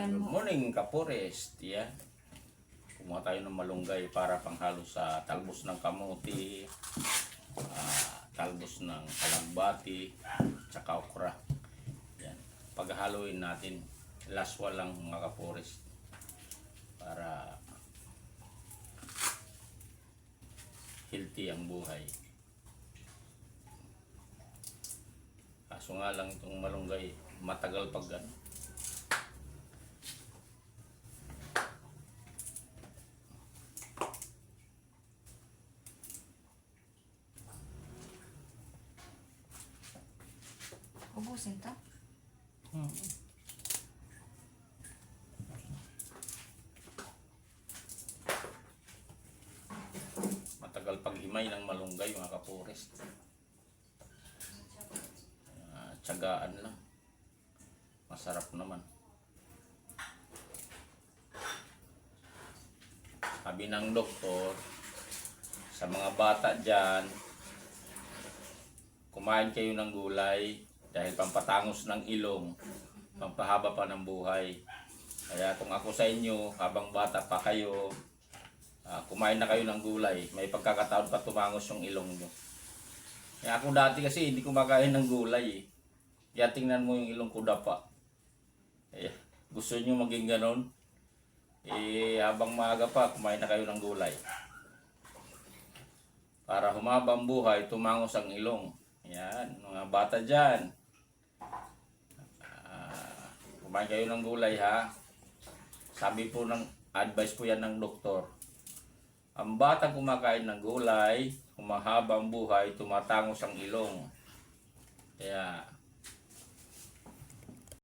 Balikan Good mo. morning, Kapurest. Yeah. Kumuha tayo ng malunggay para panghalo sa talbos ng kamuti, talbos ng kalagbati, tsaka okra. Yan. Paghaluin natin, laswa lang mga Kapurest. Para healthy ang buhay. Kaso nga lang itong malunggay, matagal pag ano. Ubusin to. Matagal paghimay ng malunggay mga Kapurest. Tiyagaan lang. Masarap naman. Sabi ng doktor, sa mga bata dyan, kumain kayo ng gulay dahil pampatangos ng ilong, pampahaba pa ng buhay. Kaya kung ako sa inyo, habang bata pa kayo, kumain na kayo ng gulay, may pagkakataon pa tumangos yung ilong nyo. Kaya ako dati kasi hindi kumakain ng gulay eh. Kaya tingnan mo yung ilong ko dapa. Gusto nyo maging ganon? Habang maaga pa, kumain na kayo ng gulay. Para humaba ang buhay, tumangos ang ilong. Yan, mga bata dyan. Kumain kayo ng gulay ha. Sabi po ng advice po yan ng doktor. Ang batang kumakain ng gulay, humahaba ang buhay, tumatangos ang ilong. Kaya